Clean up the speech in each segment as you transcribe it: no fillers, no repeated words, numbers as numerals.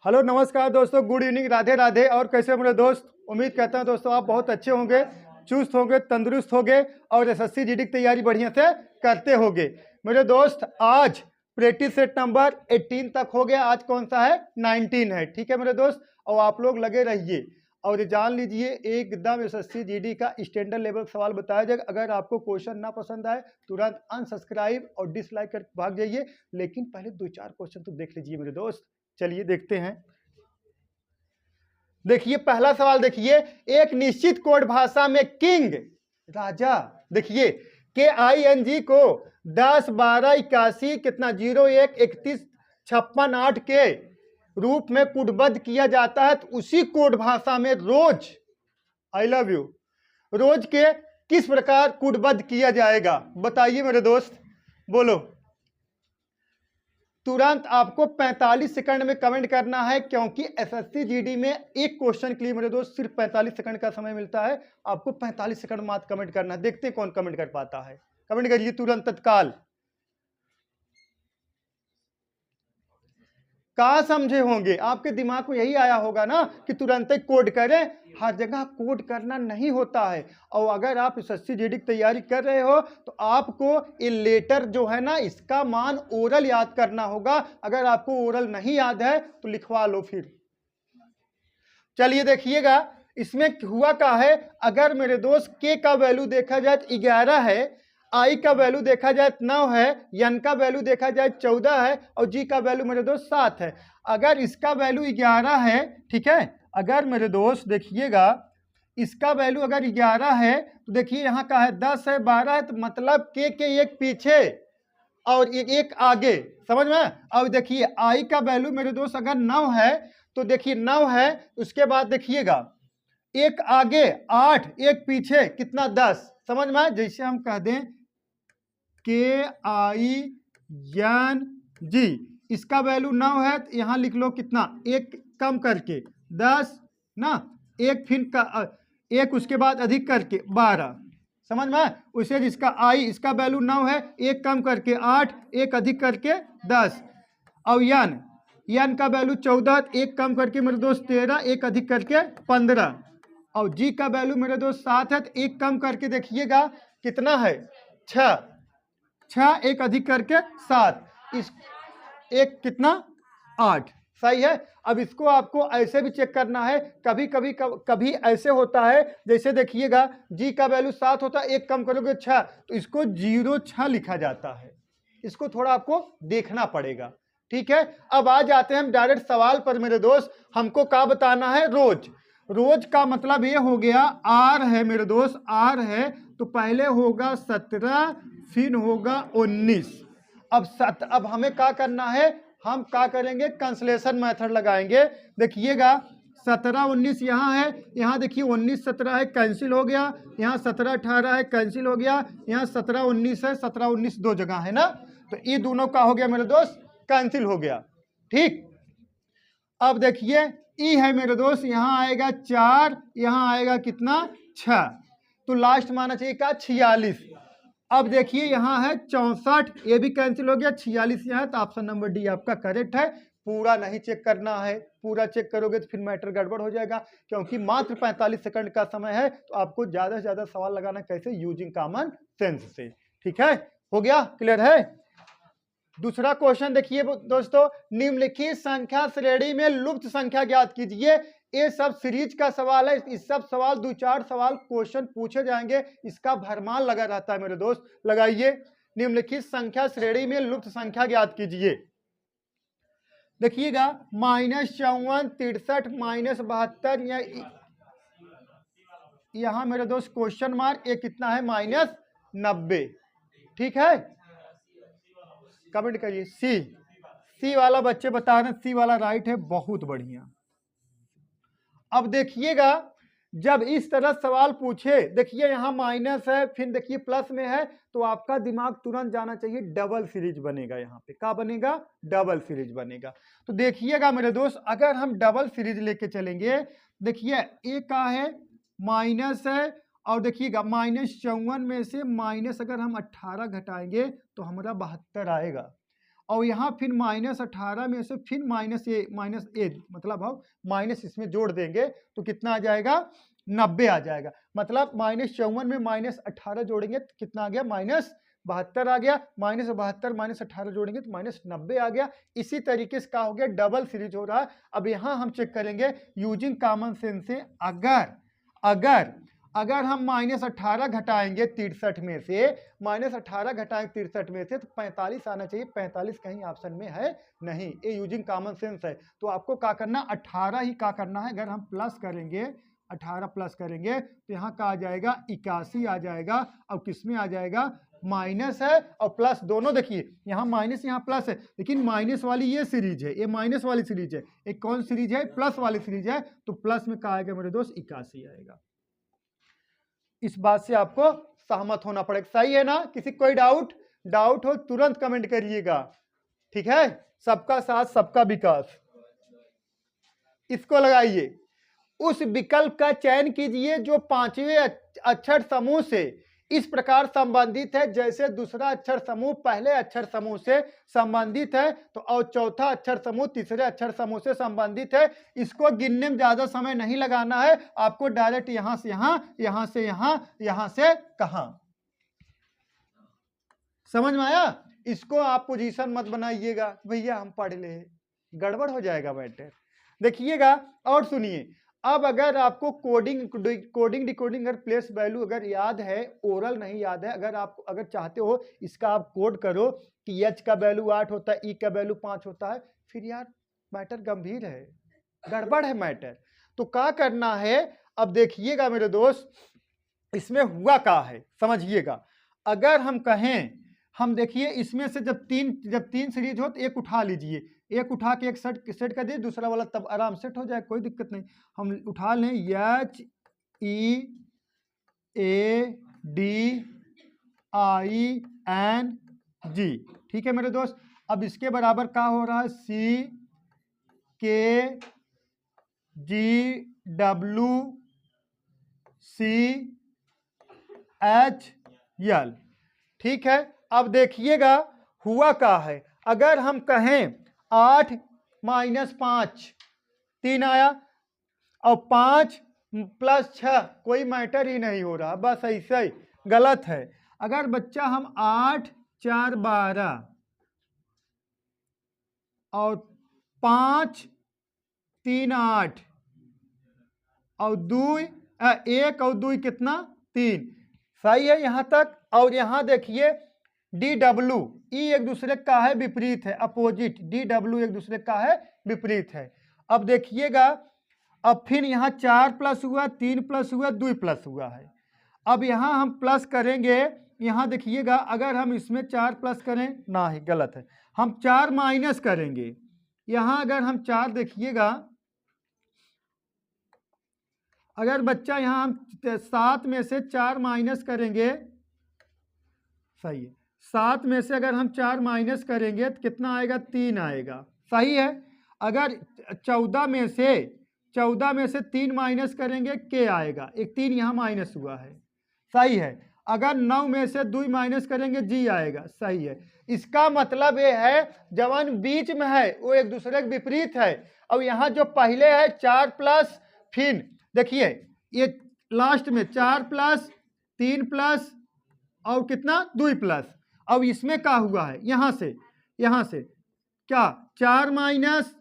Hello नमस्कार दोस्तों, good evening, Radhe Radhe. और कैसे मेरे दोस्त, उम्मीद करता हूं दोस्तों आप बहुत अच्छे होंगे, चुस्त होंगे, तंदुरुस्त होंगे और एसएससी जीडी की तैयारी बढ़िया से करते होंगे। मेरे दोस्त आज प्रैक्टिस सेट नंबर 18 तक हो गया, आज कौन सा है 19 है। ठीक है मेरे दोस्त, और आप लोग लगे रहिए और ये जान लीजिए एकदम एसएससी जीडी का स्टैंडर्ड लेवल सवाल बताया जाएगा। अगर आपको क्वेश्चन ना पसंद आए तुरंत अनसब्सक्राइब और डिसलाइक कर भाग जाइए, लेकिन पहले 2-4 क्वेश्चन तो देख लीजिए मेरे दोस्त। चलिए देखते हैं। देखिए पहला सवाल, देखिए एक निश्चित कोड भाषा में किंग राजा, देखिए KING को 10 12 81 कितना 01 31 56 8 के रूप में कोडबद्ध किया जाता है, तो उसी कोड भाषा में रोज, आई लव यू, रोज के किस प्रकार कोडबद्ध किया जाएगा बताइए मेरे दोस्त, बोलो। तुरंत आपको 45 सेकंड में कमेंट करना है, क्योंकि एसएससी जीडी में एक क्वेश्चन के लिए मेरे दोस्त सिर्फ 45 सेकंड का समय मिलता है। आपको 45 सेकंड मात्र कमेंट करना है। देखते हैं कौन कमेंट कर पाता है। कमेंट करिए तुरंत, तत्काल। कहा समझे होंगे, आपके दिमाग में यही आया होगा ना कि तुरंत ही कोड करें। हर जगह कोड करना नहीं होता है। और अगर आप एसएससी जीडी की तैयारी कर रहे हो तो आपको ये लेटर जो है ना, इसका मान ओरल याद करना होगा। अगर आपको ओरल नहीं याद है तो लिखवा लो फिर। चलिए देखिएगा, इसमें हुआ क्या है, अगर मेरे दोस्त के का वैल्यू देखा जाए तो 11 है, आई का वैल्यू देखा जाए 9 है, एन का वैल्यू देखा जाए 14 है और जी का वैल्यू मेरे दोस्त 7 है। अगर इसका वैल्यू 11 है, ठीक है, अगर मेरे दोस्त देखिएगा इसका वैल्यू अगर 11 है तो देखिए यहाँ का है 10 है, 12 है, तो मतलब के एक पीछे और एक आगे, समझ में। अब देखिए आई का वैल्यू मेरे दोस्त अगर 9 है तो देखिए 9 है, उसके बाद देखिएगा एक आगे 8, एक पीछे कितना 10, समझ में। जैसे हम कह दें KING, इसका वैल्यू 9 है तो यहाँ लिख लो कितना, एक कम करके 10 ना, एक फिर का एक उसके बाद अधिक करके 12, समझ में। उसे जिसका आई इसका वैल्यू 9 है, एक कम करके 8, एक अधिक करके 10, और यन का वैल्यू 14, एक कम करके मेरे दोस्त 13, एक अधिक करके 15, और जी का वैल्यू मेरे दोस्त 7 है, तो एक कम करके देखिएगा कितना है 6, एक अधिक करके 7, इस एक कितना 8, सही है। अब इसको आपको ऐसे भी चेक करना है, कभी ऐसे होता है, जैसे देखिएगा जी का वैल्यू 7 होता है, एक कम करोगे 6, तो इसको 06 लिखा जाता है। इसको थोड़ा आपको देखना पड़ेगा, ठीक है। अब आ जाते हैं हम डायरेक्ट सवाल पर मेरे दोस्त। हमको क्या बताना है, रोज। रोज का मतलब ये हो गया, आर है मेरे दोस्त, आर है तो पहले होगा 17, फिर होगा 19। अब हमें क्या करना है, हम क्या करेंगे, कंसलेशन मेथड लगाएंगे। देखिएगा 17 19 यहाँ है, यहाँ देखिए 19 17 है, कैंसिल हो गया। यहाँ 17 18 है, कैंसिल हो गया। यहाँ 17 19 है, 17 19 दो जगह है ना, तो ये दोनों का हो गया मेरे दोस्त, कैंसिल हो गया, ठीक। अब देखिए ई है मेरे दोस्त, यहाँ आएगा 4, यहाँ आएगा कितना 6, तो लास्ट माना चाहिए का 46। अब देखिए यहाँ है 64, ये भी कैंसिल हो गया, 46 यहाँ है, तो ऑप्शन नंबर डी आपका करेक्ट है। पूरा नहीं चेक करना है, पूरा चेक करोगे तो फिर मैटर गड़बड़ हो जाएगा, क्योंकि मात्र 45 सेकंड का समय है, तो आपको ज्यादा से ज्यादा सवाल लगाना कैसे, यूजिंग कॉमन सेंस से, ठीक है। हो गया, क्लियर है। दूसरा क्वेश्चन देखिए दोस्तों, निम्नलिखित संख्या श्रेणी में लुप्त संख्या ज्ञात कीजिए। ये सब सीरीज का सवाल है, इस सब सवाल 2-4 सवाल क्वेश्चन पूछे जाएंगे, इसका भरमार लगा रहता है मेरे दोस्त। लगाइए, निम्नलिखित संख्या श्रेणी में लुप्त संख्या ज्ञात कीजिए। देखिएगा -54 63 -72, यहां मेरे दोस्त क्वेश्चन मार्क, ये कितना है -90, ठीक है। कमेंट करिए सी वाला बच्चे बता रहे हैं, सी वाला राइट है, बहुत बढ़िया। अब देखिएगा जब इस तरह सवाल पूछे, देखिए यहाँ माइनस है, फिर देखिए प्लस में है, तो आपका दिमाग तुरंत जाना चाहिए डबल सीरीज बनेगा। यहाँ पे क्या बनेगा, डबल सीरीज बनेगा। तो देखिएगा मेरे दोस्त, अगर हम डबल सीरीज लेके चलेंगे, देखिए एक का है माइनस है, और देखिएगा -54 में से माइनस अगर हम 18 घटाएंगे तो हमारा 72 आएगा, और यहाँ फिर -18 में से फिर -a मतलब हम माइनस इसमें जोड़ देंगे तो कितना आ जाएगा 90 आ जाएगा। मतलब -54 में -18 जोड़ेंगे तो कितना आ गया -72 आ गया। -72 -18 जोड़ेंगे तो -90 आ गया। इसी तरीके से क्या हो गया डबल सीरीज हो रहा है। अब यहाँ हम चेक करेंगे यूजिंग कॉमन सेंस से अगर हम -18 घटाएंगे 63 में से -18 घटाएंगे 63 में से तो 45 आना चाहिए। 45 कहीं ऑप्शन में है नहीं, ये यूजिंग कॉमन सेंस है। तो आपको क्या करना 18 ही क्या करना है। अगर हम प्लस करेंगे 18 प्लस करेंगे तो यहाँ का आ जाएगा 81 आ जाएगा। अब किस में आ जाएगा माइनस है और प्लस दोनों। देखिए यहाँ माइनस यहाँ प्लस है, लेकिन माइनस वाली ये सीरीज है, ये माइनस वाली सीरीज है। एक कौन सीरीज है प्लस वाली सीरीज है। तो प्लस में क्या आएगा मेरे दोस्त 81 आएगा। इस बात से आपको सहमत होना पड़ेगा। सही है ना। किसी कोई डाउट हो तुरंत कमेंट करिएगा। ठीक है। सबका साथ सबका विकास। इसको लगाइए। उस विकल्प का चयन कीजिए जो पांचवें अक्षर समूह से इस प्रकार संबंधित है जैसे दूसरा अक्षर समूह पहले अक्षर समूह से संबंधित है तो और चौथा अक्षर समूह तीसरे अक्षर समूह से संबंधित है। इसको गिनने में ज्यादा समय नहीं लगाना है। आपको डायरेक्ट यहां से यहां, यहां से यहां, यहां से कहां। समझ में आया। इसको आप पोजीशन मत बनाइएगा भैया हम पढ़ ले, गड़बड़ हो जाएगा मैटर। देखिएगा और सुनिए। अब अगर आपको कोडिंग डिकोडिंग अगर प्लेस वैल्यू अगर याद है, ओरल नहीं याद है, अगर चाहते हो इसका आप कोड करो कि एच का वैल्यू 8 होता है, ई का वैल्यू 5 होता है, फिर यार मैटर गंभीर है, गड़बड़ है मैटर। तो क्या करना है अब देखिएगा मेरे दोस्त, इसमें हुआ क्या है समझिएगा। अगर हम कहें, हम देखिए इसमें से जब तीन सीरीज हो तो एक उठा लीजिए, एक उठा के एक सेट कर दिए, दूसरा वाला तब आराम सेट हो जाए, कोई दिक्कत नहीं। हम उठा लें HEADING। ठीक है मेरे दोस्त। अब इसके बराबर क्या हो रहा है CKGWCHL। ठीक है। अब देखिएगा हुआ क्या है। अगर हम कहें 8 - 5 3 आया और 5 + 6 कोई मैटर ही नहीं हो रहा, बस ऐसे ही गलत है। अगर बच्चा हम 8 × 4 = 12 और 5 × 3 = 8 और 1 और 2 कितना 3। सही है यहाँ तक। और यहाँ देखिए DW E एक दूसरे का है विपरीत है, अपोजिट। DW एक दूसरे का है विपरीत है। अब देखिएगा अब फिर यहाँ 4 प्लस हुआ, 3 प्लस हुआ, 2 प्लस हुआ है। अब यहाँ हम प्लस करेंगे, यहाँ देखिएगा अगर हम इसमें 4 प्लस करें ना ही गलत है, हम 4 माइनस करेंगे। यहाँ अगर हम 4 देखिएगा, अगर बच्चा यहाँ हम 7 में से 4 माइनस करेंगे, सही है, 7 में से अगर हम 4 माइनस करेंगे तो कितना आएगा 3 आएगा। सही है। अगर 14 में से 3 माइनस करेंगे के आएगा, एक 3 यहाँ माइनस हुआ है। सही है। अगर 9 में से 2 माइनस करेंगे जी आएगा। सही है। इसका मतलब ये है जवान बीच में है वो एक दूसरे के विपरीत है। और यहाँ जो पहले है 4 प्लस, फिर देखिए ये लास्ट में 4 प्लस 3 प्लस और कितना 2 प्लस। अब इसमें क्या हुआ है, यहाँ से क्या 4 माइनस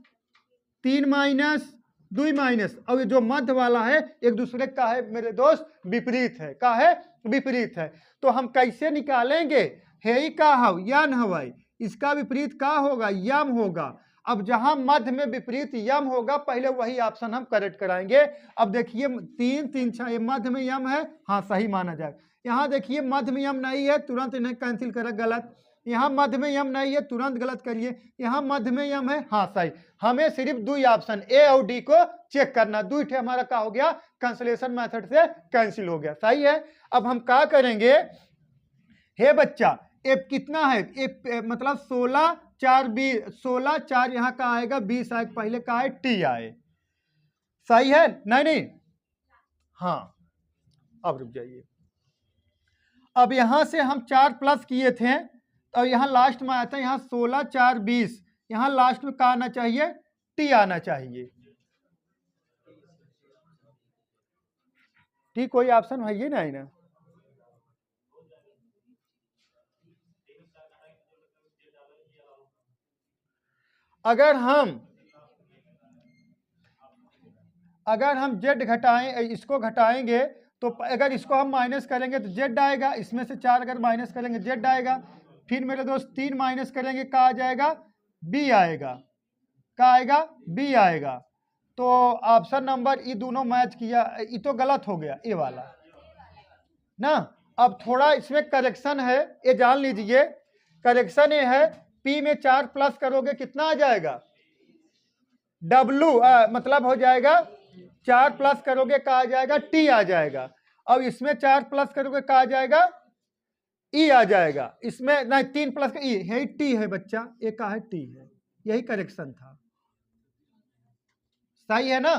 3 माइनस 2 माइनस, और ये जो मध्य वाला है एक दूसरे का है मेरे दोस्त विपरीत है। का है विपरीत है। तो हम कैसे निकालेंगे, हे का हव यन हवाई, इसका विपरीत का होगा यम होगा। अब जहां मध्य में विपरीत यम होगा पहले वही ऑप्शन हम करेक्ट कराएंगे। अब देखिए 3 3 6 मध्य में यम है, हाँ सही माना जाएगा। यहाँ देखिए मध्य में यम नहीं है, तुरंत इन्हें कैंसिल करें, गलत। यहाँ मध्य में यम नहीं है, तुरंत गलत करिए। यहाँ मध्य में यम है, हाँ सही। हमें सिर्फ 2 ऑप्शन ए और डी को चेक करना, 2 ठे हमारा क्या हो गया कैंसिलेशन मेथड से कैंसिल हो गया। सही है। अब हम क्या करेंगे, हे बच्चा ए कितना है, मतलब 16 4 20, 16 4 यहाँ का आएगा 20 आएगा, पहले का है टी आए। सही है नहीं, हाँ। अब रुक जाइए। अब यहां से हम 4 प्लस किए थे और यहाँ लास्ट में आता है, यहाँ 16 4 20, यहाँ लास्ट में क्या आना चाहिए, टी आना चाहिए। टी कोई ऑप्शन है ही नहीं ना। अगर हम जेड घटाएं, इसको घटाएंगे तो अगर इसको हम माइनस करेंगे तो जेड आएगा, इसमें से 4 अगर माइनस करेंगे जेड आएगा, फिर मेरे दोस्त 3 माइनस करेंगे क्या आ जाएगा, बी आएगा। क्या आएगा, बी आएगा। तो ऑप्शन नंबर ये दोनों मैच किया, ये तो गलत हो गया ये वाला ना। अब थोड़ा इसमें करेक्शन है, ये जान लीजिए। करेक्शन ये है, पी में 4 प्लस करोगे कितना आ जाएगा, डब्लू मतलब हो जाएगा 4 प्लस करोगे क्या आ जाएगा, टी आ जाएगा। अब इसमें 4 प्लस करोगे क्या आ जाएगा, ई आ जाएगा। इसमें नहीं 3 प्लस का ई है, टी है बच्चा, एक का है टी है, यही करेक्शन था। सही है ना।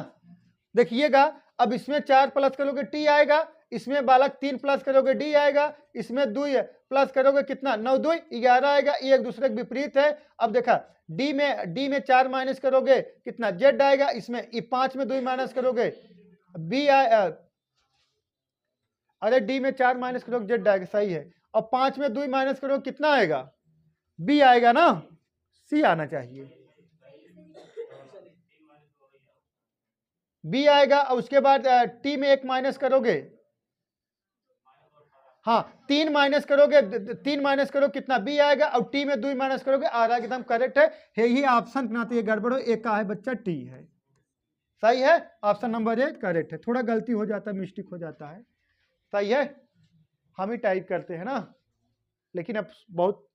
देखिएगा, अब इसमें 4 प्लस करोगे टी आएगा, इसमें बालक 3 प्लस करोगे डी आएगा, इसमें 2 प्लस करोगे कितना, 9 2 11 आएगा। ये एक दूसरे के विपरीत है। अब देखा, डी में 4 माइनस करोगे कितना, जेड आएगा। इसमें 5 में 2 माइनस करोगे बी अरे डी में 4 माइनस करोगे जेड आएगा, सही है। और 5 में 2 माइनस करोगे कितना आएगा, बी आएगा ना, सी आना चाहिए, बी आएगा। और उसके बाद टी में 1 माइनस करोगे, हाँ 3 माइनस करोगे, 3 माइनस करो कितना, बी आएगा। और टी में 2 माइनस करोगे आ रहा है, एकदम करेक्ट है। यही ऑप्शन ना तो ये गड़बड़ हो, एक का है बच्चा टी है, सही है। ऑप्शन नंबर 1 करेक्ट है। थोड़ा गलती हो जाता है, मिस्टेक हो जाता है, सही है। हम ही टाइप करते हैं ना, लेकिन अब बहुत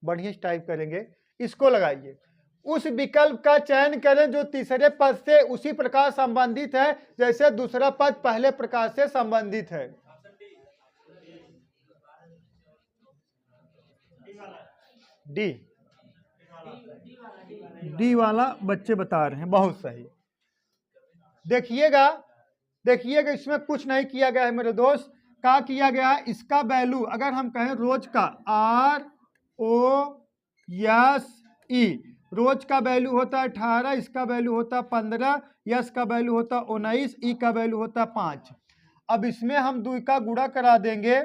बढ़िया टाइप करेंगे। इसको लगाइए, उस विकल्प का चयन करें जो तीसरे पद से उसी प्रकार संबंधित है जैसे दूसरा पद पहले प्रकार से संबंधित है। डी, डी वाला बच्चे बता रहे हैं, बहुत सही। देखिएगा इसमें कुछ नहीं किया गया है मेरे दोस्त। क्या किया गया है, इसका वैल्यू अगर हम कहें रोज का, आर ओ एस ई, रोज का वैल्यू होता है 18, इसका वैल्यू होता है 15, यस का वैल्यू होता है 19, ई का वैल्यू होता है 5। अब इसमें हम 2 का गुणा करा देंगे,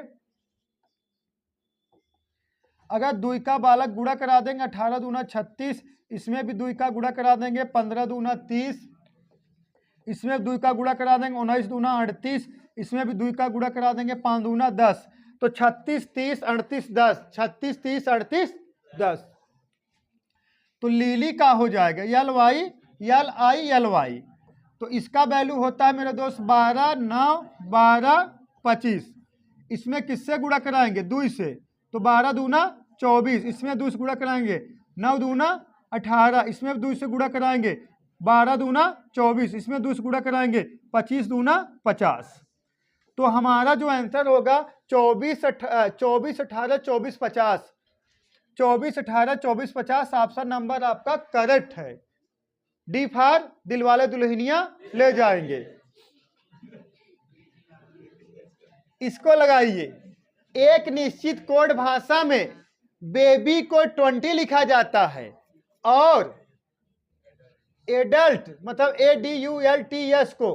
अगर 2 का बालक गुणा करा देंगे 18 दूना 36, इसमें भी 2 का गुणा करा देंगे 15 दूना 30, इसमें 2 का गुणा करा देंगे 19 दूना 38, इसमें भी 2 का गुणा करा देंगे 5 दूना 10। तो 36 30 38 10, 36 30 38 10। तो लीली का हो जाएगा यल आई एल वाई। तो इसका वैल्यू होता है मेरे दोस्त 12 9 12 25। इसमें किससे गुणा कराएंगे, 2 से, तो 12 दूना 24, इसमें 2 से गुणा कराएंगे 9 दूना 18, इसमें 2 से गुणा कराएंगे 12 दूना 24, इसमें 2 से गुणा कराएंगे 25 दूना 50। तो हमारा जो आंसर होगा 24 18 24 50, 24 18 24 50 ऑप्शन नंबर आपका करेक्ट है। डी फॉर दिलवाले दुल्हनिया ले जाएंगे। इसको लगाइए, एक निश्चित कोड भाषा में बेबी को 20 लिखा जाता है और एडल्ट मतलब ADULTS को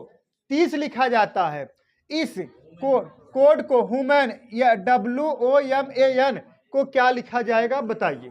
30 लिखा जाता है। इस कोड को ह्यूमन या WOMAN को क्या लिखा जाएगा बताइए।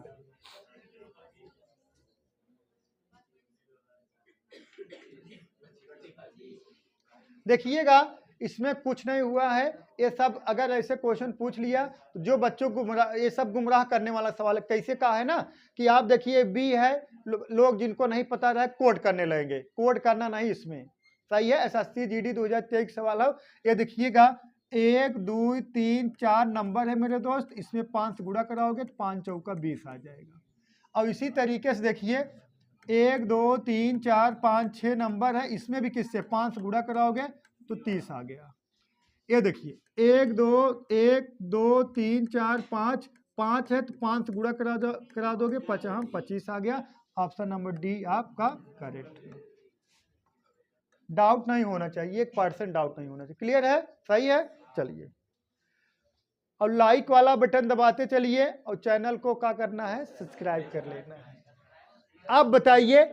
देखिएगा इसमें कुछ नहीं हुआ है, ये सब अगर ऐसे क्वेश्चन पूछ लिया तो जो बच्चों को ये सब गुमराह करने वाला सवाल है। कैसे कहा है ना कि आप देखिए बी है, लोग जिनको नहीं पता रहा कोड करने लगेंगे, कोड करना नहीं इसमें, सही है। SSC GD 2023 सवाल है। ये देखिएगा 1 2 3 4 नंबर है मेरे दोस्त, इसमें 5 से गुणा कराओगे तो 5 चौका 20 आ जाएगा। और इसी तरीके से देखिए 1 2 3 4 5 6 नंबर है, इसमें भी किससे 5 से गुणा कराओगे तो 30 आ गया। ये देखिए 1 2 3 4 5 5 है तो 5 से गुणा करा दोगे 25 आ गया। ऑप्शन नंबर डी आपका करेक्ट है। डाउट नहीं होना चाहिए, 1% डाउट नहीं होना चाहिए। क्लियर है, सही है। चलिए और लाइक वाला बटन दबाते चलिए और चैनल को क्या करना है, सब्सक्राइब कर लेना है। अब बताइए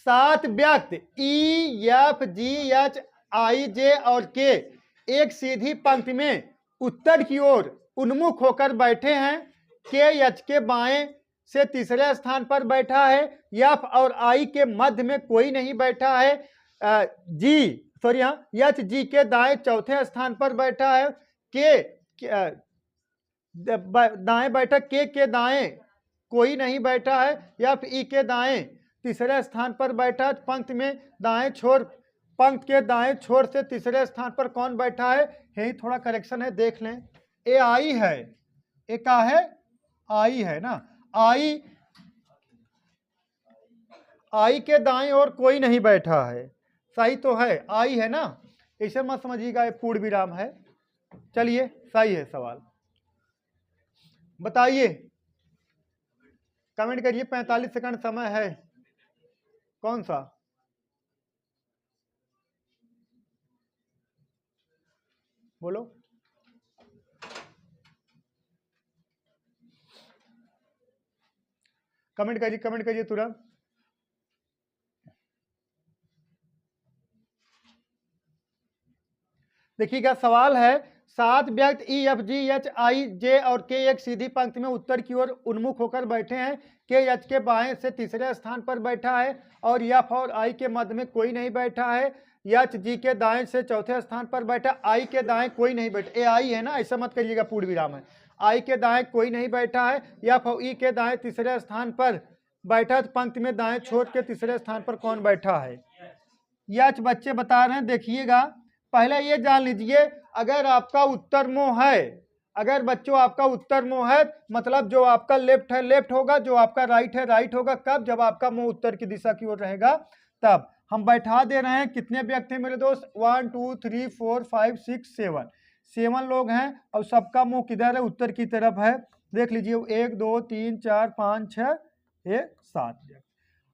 7 व्यक्ति E F G H I जे और के एक सीधी पंक्ति में उत्तर की ओर उन्मुख होकर बैठे हैं। के एच के बाएं से तीसरे स्थान पर बैठा है, एफ और आई के मध्य में कोई नहीं बैठा है, एच जी के दाएं चौथे स्थान पर बैठा है, के दाएं बैठा, के दाएं कोई नहीं बैठा है, एफ ई के दाएं तीसरे स्थान पर बैठा। पंक्ति में दाएं छोर, पंक्ति के दाएं छोर से तीसरे स्थान पर कौन बैठा है, यही थोड़ा करेक्शन है, देख लें। ए आई है, ए का है, आई है ना, आई के दाएं ओर कोई नहीं बैठा है, सही तो है, आई है ना, ऐसे मत समझिएगा ये पूर्ण विराम है। चलिए सही है सवाल, बताइए, कमेंट करिए। 45 सेकंड समय है, कौन सा? बोलो। कमेंट करिए तुरंत। देखिएगा सवाल है 7 व्यक्ति E F G H I जे और के एक सीधी पंक्ति में उत्तर की ओर उन्मुख होकर बैठे हैं। के एच के बाएं से तीसरे स्थान पर बैठा है और एफ और आई के मध्य में कोई नहीं बैठा है। एच जी के दाएं से चौथे स्थान पर बैठा, आई के दाएं कोई नहीं बैठा, ए आई है ना, ऐसा मत करिएगा, पूर्ण विराम है। आई के दाएं कोई नहीं बैठा है, एफ और ई के दाएं तीसरे स्थान पर बैठा, तो पंक्ति में दाएं छोड़ के तीसरे स्थान पर कौन बैठा है? एच बच्चे बता रहे हैं, देखिएगा पहले ये जान लीजिए, अगर आपका उत्तर मुंह है, अगर बच्चों आपका उत्तर मुंह है, मतलब जो आपका लेफ्ट है लेफ्ट होगा, जो आपका राइट है राइट होगा। कब? जब आपका मुंह उत्तर की दिशा की ओर रहेगा तब। हम बैठा दे रहे हैं, कितने व्यक्ति हैं मेरे दोस्त? 1 2 3 4 5 6 7 लोग हैं और सबका मुंह किधर है? उत्तर की तरफ है। देख लीजिए 1 2 3 4 5 6 1 7।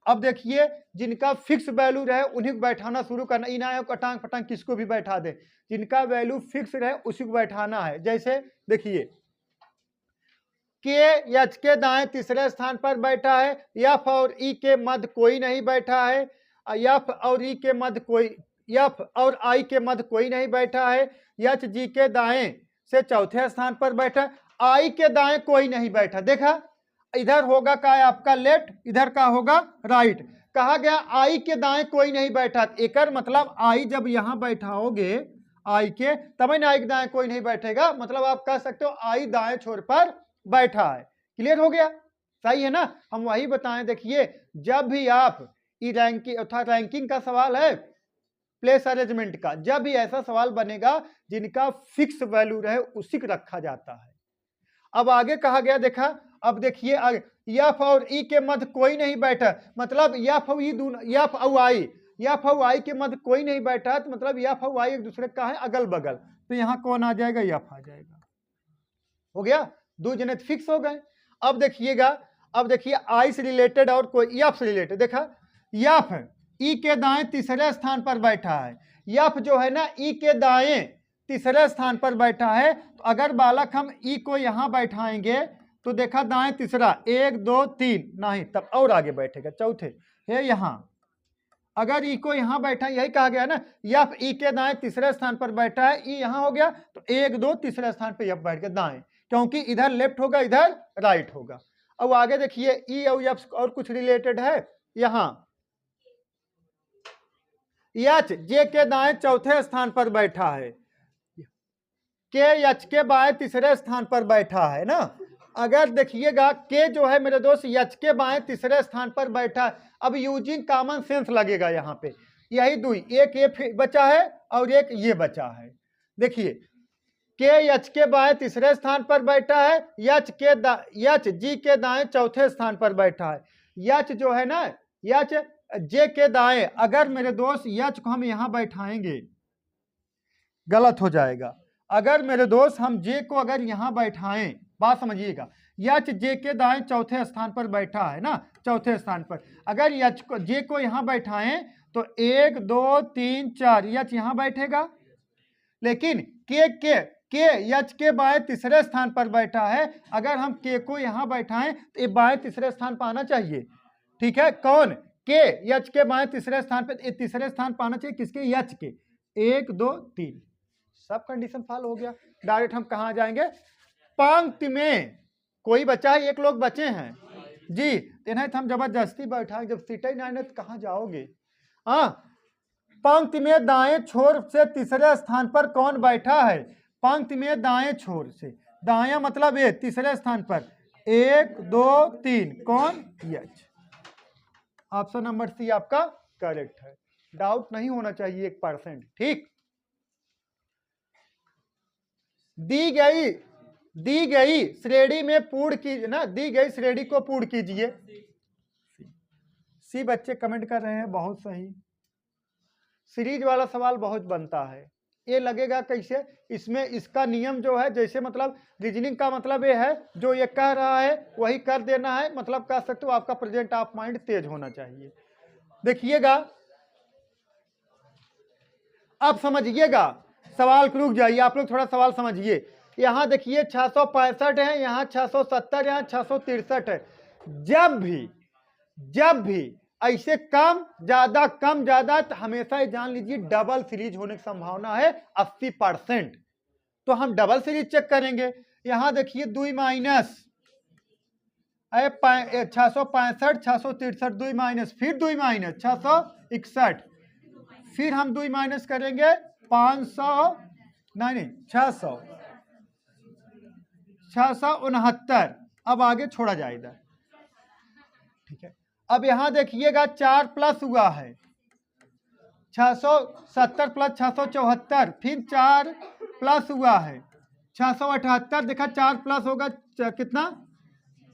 अब देखिए जिनका फिक्स वैल्यू रहे उन्हीं को बैठाना शुरू करना, इन आयो अटांग पटांग किसको भी बैठा दे, जिनका वैल्यू फिक्स रहे उसी को बैठाना है। जैसे देखिए के एच के दाएं तीसरे स्थान पर बैठा है, एफ और ई के मध्य कोई नहीं बैठा है, एफ और ई के मध्य कोई, एफ और आई के मध्य कोई नहीं बैठा है, एच जी के दाएं से चौथे स्थान पर बैठा, आई के दाएं कोई नहीं बैठा। देखा इधर होगा का आपका लेफ्ट, इधर का होगा राइट। कहा गया आई के दाएं कोई नहीं बैठा, एक मतलब आई जब यहां बैठाओगे आई के, तब ना आई के दाएं कोई नहीं बैठेगा, मतलब आप कह सकते हो आई दाएं छोर पर बैठा है। क्लियर हो गया? सही है ना, हम वही बताएं। देखिए जब भी आप रैंकिंग अर्थात रैंकिंग का सवाल है, प्लेस अरेंजमेंट का, जब भी ऐसा सवाल बनेगा जिनका फिक्स वैल्यू रहे उसी को रखा जाता है। अब आगे कहा गया, देखा अब देखिए एफ और ई के मध्य कोई नहीं बैठा, मतलब एफ और ई दोनों, एफ और आई के मध्य कोई नहीं बैठा, तो मतलब एफ और आई एक दूसरे का है अगल बगल, तो यहाँ कौन आ जाएगा? एफ आ जाएगा। हो गया, 2 जने फिक्स हो गए। अब देखिएगा, अब देखिए आई से रिलेटेड और कोई एफ से रिलेटेड, देखा एफ ई के दाएं तीसरे स्थान पर बैठा है, एफ जो है ना ई के दाएं तीसरे स्थान पर बैठा है, तो अगर बालक हम ई को यहां बैठाएंगे तो देखा दाएं तीसरा 1 2 3 नहीं, तब और आगे बैठेगा चौथे है यहां। अगर ई को यहां बैठा, यही कहा गया ना, एफ ई के दाएं तीसरे स्थान पर बैठा है, ई यहां हो गया तो 1 2 तीसरे स्थान पर एफ बैठ गया दाएं, क्योंकि इधर लेफ्ट होगा इधर राइट होगा। अब आगे देखिए ई और एफ और कुछ रिलेटेड है, यहां एच जे के दाएं चौथे स्थान पर बैठा है, के एच के बाएं तीसरे स्थान पर बैठा है ना। अगर देखिएगा के जो है मेरे दोस्त एच के बाएं तीसरे स्थान पर बैठा है, अब यूजिंग कॉमन सेंस लगेगा यहाँ पे, यही दो, एक ये बचा है और एक ये बचा है। देखिए के एच के बाएं तीसरे स्थान पर बैठा है, एच जी के दाएं चौथे स्थान पर बैठा है, एच जो है ना एच जे के दाएं, अगर मेरे दोस्त एच को हम यहाँ बैठाएंगे गलत हो जाएगा। अगर मेरे दोस्त हम जे को अगर यहां बैठाएं, बात समझिएगा, एच जे के दाएं चौथे स्थान पर बैठा है ना, चौथे स्थान पर अगर एच को जे को यहां बैठाएं तो 1 2 3 4 एच यहां बैठेगा, लेकिन के एच के बाएं तीसरे स्थान पर बैठा है। अगर हम के को यहाँ बैठाएं तो ये बाएं तीसरे स्थान पर आना चाहिए। ठीक है, कौन? के एच के बाएं तीसरे स्थान पर, तीसरे स्थान पर आना चाहिए किसके? एच के। 1 2 3 सब कंडीशन फॉलो हो गया। डायरेक्ट हम कहाँ जाएंगे? पंक्ति में कोई बचा है? एक लोग बचे हैं जी, इन्हें हम जबरदस्ती बैठाएं, जब सीटें नहीं है तो कहाँ जाओगे? हाँ, पंक्ति में दाएं छोर से तीसरे स्थान पर कौन बैठा है? पंक्ति में दाएं छोर से, दाया मतलब ये तीसरे स्थान पर 1 2 3 कौन? एच। ऑप्शन नंबर सी आपका करेक्ट है। डाउट नहीं होना चाहिए 1%। ठीक, दी गई श्रेणी में पूर्ण कीजिए ना, दी गई श्रेणी को पूर्ण कीजिए। सी बच्चे कमेंट कर रहे हैं, बहुत सही। सीरीज वाला सवाल बहुत बनता है। ये लगेगा कैसे? इसमें इसका नियम जो है, जैसे मतलब रीजनिंग का मतलब ये है जो ये कह रहा है वही कर देना है, मतलब कह सकते हो आपका प्रेजेंट ऑफ माइंड तेज होना चाहिए। देखिएगा, अब समझिएगा, सवाल को रुक जाइए, आप लोग थोड़ा सवाल समझिए। यहाँ देखिए 665 है, यहाँ 670, यहाँ 663 है। जब भी ऐसे कम ज्यादा तो हमेशा ये जान लीजिए डबल सीरीज होने की संभावना है 80%। तो हम डबल सीरीज चेक करेंगे। यहाँ देखिए 2 माइनस 665 663 2 माइनस, फिर 2 माइनस 661, फिर हम 2 माइनस करेंगे 500 नहीं 669। अब आगे छोड़ा जाएगा। ठीक है, अब यहां देखिएगा 4 प्लस हुआ है 670 प्लस 674, फिर 4 प्लस हुआ है 678, देखा 4 प्लस होगा कितना?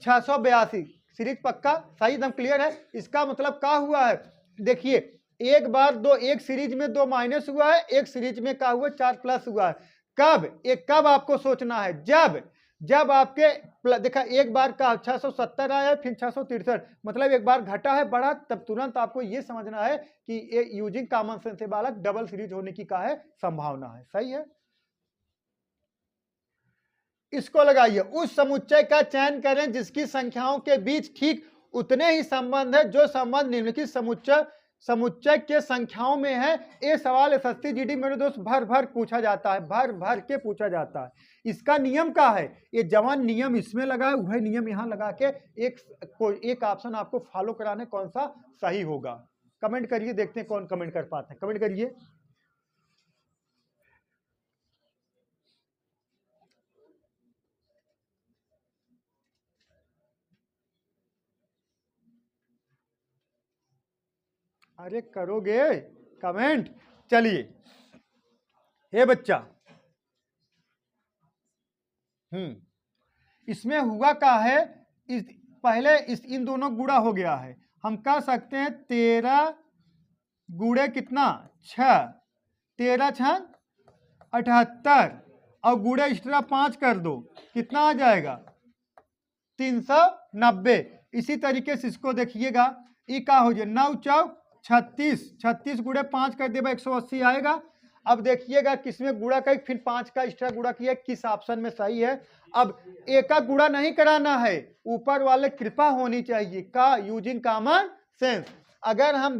682। सीरीज पक्का सही, एकदम क्लियर है। इसका मतलब क्या हुआ है? देखिए, एक बार दो, एक सीरीज में 2 माइनस हुआ है, एक सीरीज में क्या हुआ? 4 प्लस हुआ है। कब आपको सोचना है? जब आपके देखा एक बार का 670 आया, फिर 663, मतलब एक बार घटा है बढ़ा, तब तुरंत आपको यह समझना है कि ये यूजिंग कॉमन सेंस से बालक डबल सीरीज होने की क्या है? संभावना है। सही है, इसको लगाइए। उस समुच्चय का चयन करें जिसकी संख्याओं के बीच ठीक उतने ही संबंध है जो संबंध निम्नलिखित समुच्चय के संख्याओं में है। ये सवाल एसएससी जीडी मेरे दोस्त भर पूछा जाता है, भर के पूछा जाता है। इसका नियम क्या है? ये जवान नियम इसमें लगा है, वही नियम यहाँ लगा के एक ऑप्शन आपको फॉलो कराने कौन सा सही होगा। कमेंट करिए, देखते हैं कौन कमेंट कर पाते हैं। कमेंट करिए। अरे करोगे कमेंट? चलिए, हे बच्चा, इसमें हुआ क्या है? पहले इन दोनों गुणा हो गया है। हम कह सकते हैं 13 गुणे कितना? 6, 13 6 78, और गुणे एक्स्ट्रा 5 कर दो, कितना आ जाएगा? 390। इसी तरीके से इसको देखिएगा, ये क्या हो जाए? 9 चौक 36, 36 गुणे 5 कर देगा 180 आएगा। अब देखिएगा किसमें गुणा कर, फिर 5 का एक्स्ट्रा गुणा किया, किस ऑप्शन में सही है। अब एक का गुणा नहीं कराना है, ऊपर वाले कृपा होनी चाहिए का यूजिंग कॉमन सेंस। अगर हम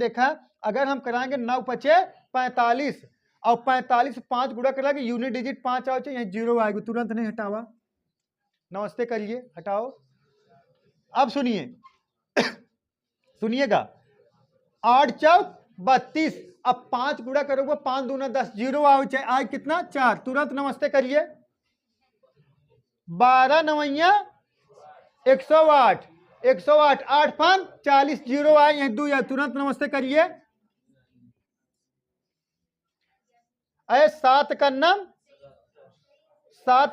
कराएंगे 9 5 45, और 45 5 गुणा कराएंगे, यूनिट डिजिट 5 आओ चाहिए, 0 आएगा, तुरंत नहीं हटावा। नमस्ते करिए, हटाओ। अब सुनिएगा 8 चौक 32, अब 5 गुणा करोगे 5 दूना 10, 0 आए कितना? 4, तुरंत नमस्ते करिए। 12 9 108, 108 8 5 40, 0 आए, यही 2 आए, तुरंत नमस्ते करिए। 7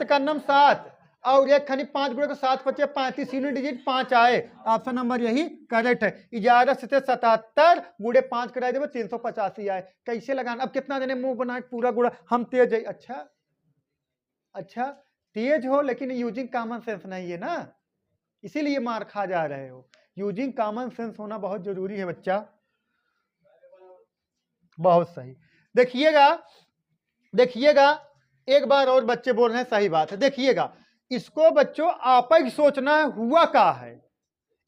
कन्नम 7, और एक खनी 5 गुणे को 7 5 35, यूनिट डिजिट 5 आए। ऑप्शन नंबर यही करेक्ट है। 11 से 77 गुणे 5 कराए देवे 385 आए। कैसे लगाना? अब कितना देने मुंह बना पूरा गुणा? हम तेज है। अच्छा तेज हो, लेकिन यूजिंग कॉमन सेंस नहीं है ना, इसीलिए मार खा जा रहे हो। यूजिंग कॉमन सेंस होना बहुत जरूरी है बच्चा। बहुत सही। देखिएगा एक बार और बच्चे बोल रहे हैं, सही बात है। देखिएगा, इसको बच्चों आपक सोचना है, हुआ का है,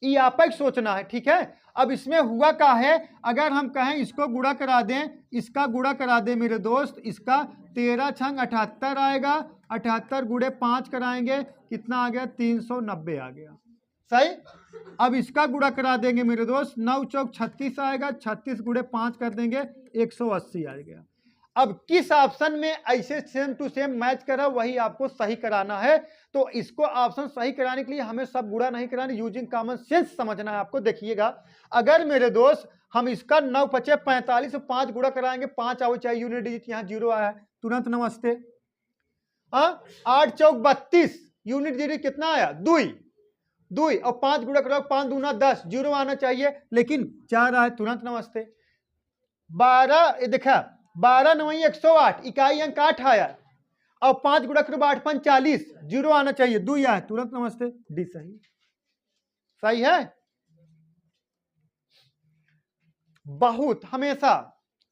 ये आपक सोचना है, ठीक है। अब इसमें हुआ का है, अगर हम कहें इसको गुणा करा दें, इसका गुणा करा दें मेरे दोस्त, इसका 13 छंग 78 आएगा, 78 गुणे 5 कराएंगे, कितना आ गया, 390 आ गया, सही। अब इसका गुणा करा देंगे मेरे दोस्त, 9 चौक 36 आएगा, 36 गुणे 5 कर देंगे, 180 आ गया। अब किस ऑप्शन में ऐसे सेम टू सेम मैच करा, वही आपको सही कराना है। तो इसको ऑप्शन सही कराने के लिए हमें सब गुणा नहीं कराना, यूजिंग कॉमन सेंस समझना है आपको। देखिएगा, अगर मेरे दोस्त हम इसका 9 पचे 45 5 गुणा कराएंगे, 5 आओ, चाहे यूनिट डिजिट यहाँ 0 आया है, तुरंत नमस्ते। 8 चौक 32, यूनिट डिजिट कितना आया, 2 2, और 5 गुणा कराओ, 5 दूना 10, 0 आना चाहिए, लेकिन 4 आए, तुरंत नमस्ते। 12 देखा, 12 9 108, इकाई अंक 8 आया, और 5 गुणा करो 8 5 40, 0 आना चाहिए, 2 आया, तुरंत नमस्ते, डी सही। सही है। बहुत हमेशा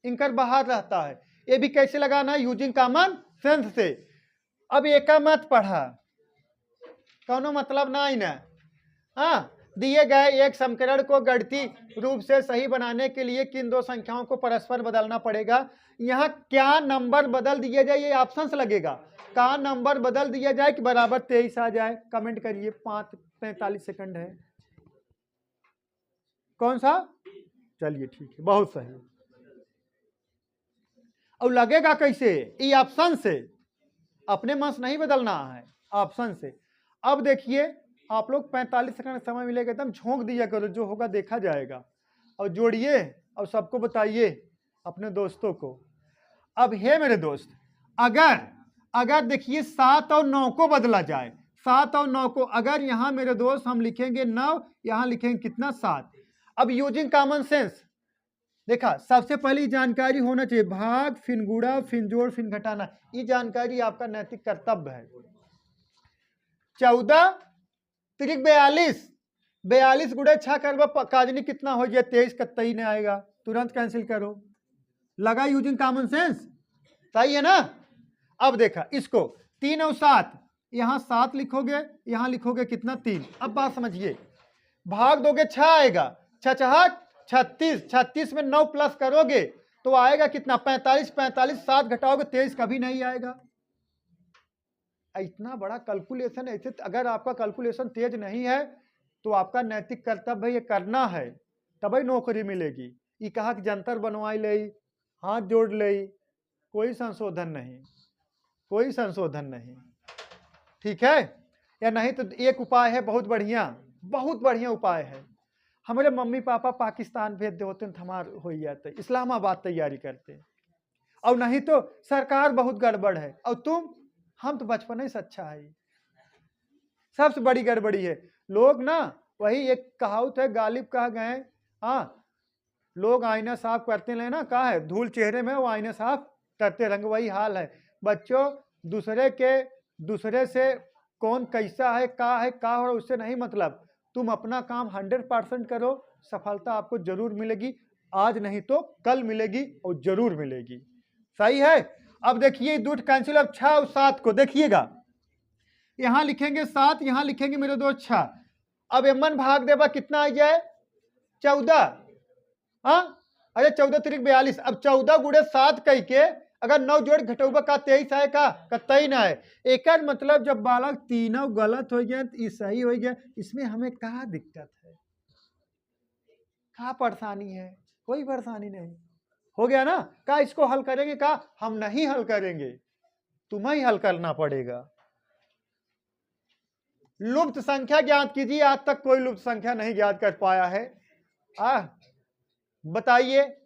इंकर बाहर रहता है, ये भी कैसे लगाना है, यूजिंग कॉमन सेंस से। अब एक मत पढ़ा, कौनो मतलब ना ही ना। हाँ, दिए गए एक समीकरण को गणितीय रूप से सही बनाने के लिए किन दो संख्याओं को परस्पर बदलना पड़ेगा। यहाँ क्या नंबर बदल दिया जाए, ये ऑप्शंस लगेगा, क्या नंबर बदल दिया जाए कि बराबर 23 आ जाए, कमेंट करिए। 45 सेकंड है, कौन सा, चलिए ठीक है, बहुत सही। और लगेगा कैसे, ये ऑप्शन से, अपने मन से नहीं बदलना है, ऑप्शन से। अब देखिए, आप लोग 45 सेकंड समय मिलेगा, एकदम झोंक दिया करो, जो होगा देखा जाएगा, और जोड़िए और सबको बताइए अपने दोस्तों को। अब है मेरे दोस्त, अगर देखिए 7 और 9 को बदला जाए, 7 और 9 को, अगर यहां मेरे दोस्त हम लिखेंगे 9, यहां लिखेंगे कितना, 7। अब यूजिंग कॉमन सेंस, देखा, सबसे पहली जानकारी होना चाहिए, भाग फिर गुणा फिर जोड़ फिर घटाना, ये जानकारी आपका नैतिक कर्तव्य है। 14 तिरिक 42, 42 गुणे 6 करवा काजनी कितना हो गया, 23, कत्तई नहीं आएगा, तुरंत कैंसिल करो, लगा यूजिंग कॉमन सेंस, सही है ना। अब देखा इसको, 3 और 7, यहां 7 लिखोगे, यहां लिखोगे कितना, 3। अब बात समझिए, भाग दोगे 6 आएगा, 6 36, 36 में 9 प्लस करोगे तो आएगा कितना, 45, 45 7 घटाओगे 23, कभी नहीं आएगा। इतना बड़ा कैलकुलेशन, ऐसे अगर आपका कैलकुलेशन तेज नहीं है तो आपका नैतिक कर्तव्य ये करना है, तभी नौकरी मिलेगी। ये कहा कि जंतर बनवाई ले, हाथ जोड़ ले, कोई संशोधन नहीं, कोई संशोधन नहीं, ठीक है। या नहीं तो एक उपाय है, बहुत बढ़िया उपाय है, हमारे मम्मी पापा पाकिस्तान भेज दे होते तो हमार हो जाते, इस्लामाबाद तैयारी करते, और नहीं तो सरकार बहुत गड़बड़ है, और हम तो बचपन से अच्छा है। सबसे बड़ी गड़बड़ी है, लोग ना, वही एक कहावत है, गालिब कहा गए, हाँ, लोग आईना साफ करते रहे ना, कहा है धूल चेहरे में वो आईना साफ करते रहेंगे, वही हाल है बच्चों। दूसरे से कौन कैसा है, का हो, उससे नहीं मतलब, तुम अपना काम 100% करो, सफलता आपको जरूर मिलेगी, आज नहीं तो कल मिलेगी, और जरूर मिलेगी, सही है। अब देखिए दूठ कैंसिल, अब 6 और 7 को देखिएगा, यहां लिखेंगे 7, यहां लिखेंगे मेरे दोस्त 6, अब एमन भाग देगा कितना आ जाए, 14, हाँ, अरे 14 तिरिक 42, अब 14 गुणे 7 कह के अगर 9 जोड़ घटोबा का 23 आए का, कतई ना है। एक मतलब जब बालक तीनों गलत हो गया तो सही हो गया, इसमें हमें कहा दिक्कत है, कहा परेशानी है, कोई परेशानी नहीं, हो गया ना। कहा इसको हल करेंगे, कहा हम नहीं हल करेंगे, तुम्हें ही हल करना पड़ेगा। लुप्त संख्या ज्ञात कीजिए, आज तक कोई लुप्त संख्या नहीं ज्ञात कर पाया है, बताइए।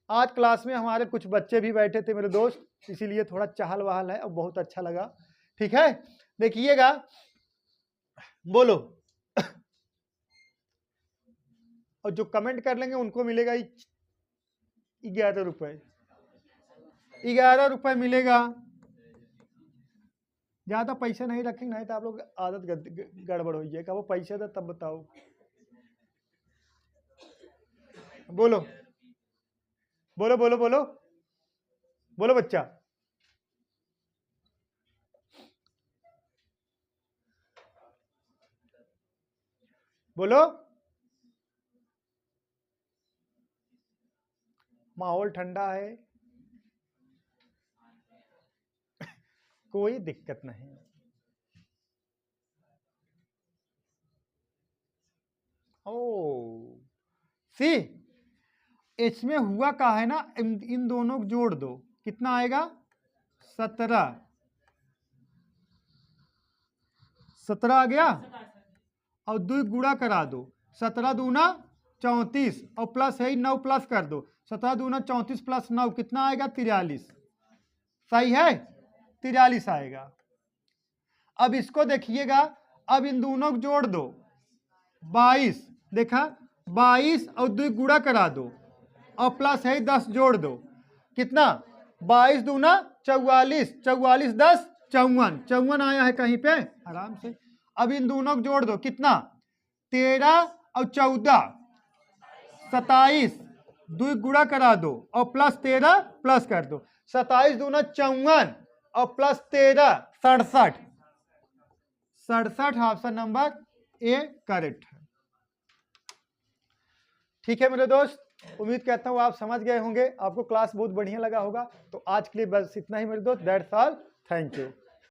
आज क्लास में हमारे कुछ बच्चे भी बैठे थे मेरे दोस्त, इसीलिए थोड़ा चहल वहल है और बहुत अच्छा लगा, ठीक है। देखिएगा, बोलो, और जो कमेंट कर लेंगे उनको मिलेगा 11 रुपए, 11 रुपए मिलेगा। ज्यादा पैसे नहीं रखेंगे, नहीं तो आप लोग आदत गड़बड़ हो जाएगा, वो पैसे दे तब बताओ, बोलो बोलो बोलो बोलो बोलो बच्चा, बोलो। माहौल ठंडा है, कोई दिक्कत नहीं। ओ सी, इसमें हुआ क्या है ना, इन दोनों को जोड़ दो, कितना आएगा 17। 17 आ गया, और 2 गुणा करा दो, 17 दूना 34, और प्लस है 9 प्लस कर दो, 17 दूना 34 प्लस 9 कितना आएगा 43। सही है, 43 आएगा। अब इसको देखिएगा, अब इन दोनों को जोड़ दो, 22, देखा 22 और 2 गुणा करा दो, और प्लस है 10 जोड़ दो, कितना 22 दूना 44, 44 10 54, 54 आया है कहीं पे आराम से। अब इन दोनों को जोड़ दो, कितना 13 और 14 27, 2 गुणा करा दो और प्लस 13 प्लस कर दो, 27 दूना 54 और plus 13 67। 67 option number A correct है। ठीक है मेरे दोस्त, उम्मीद करता हूँ आप समझ गए होंगे, आपको क्लास बहुत बढ़िया लगा होगा। तो आज के लिए बस इतना ही मेरे दोस्त, दैट्स ऑल, थैंक यू।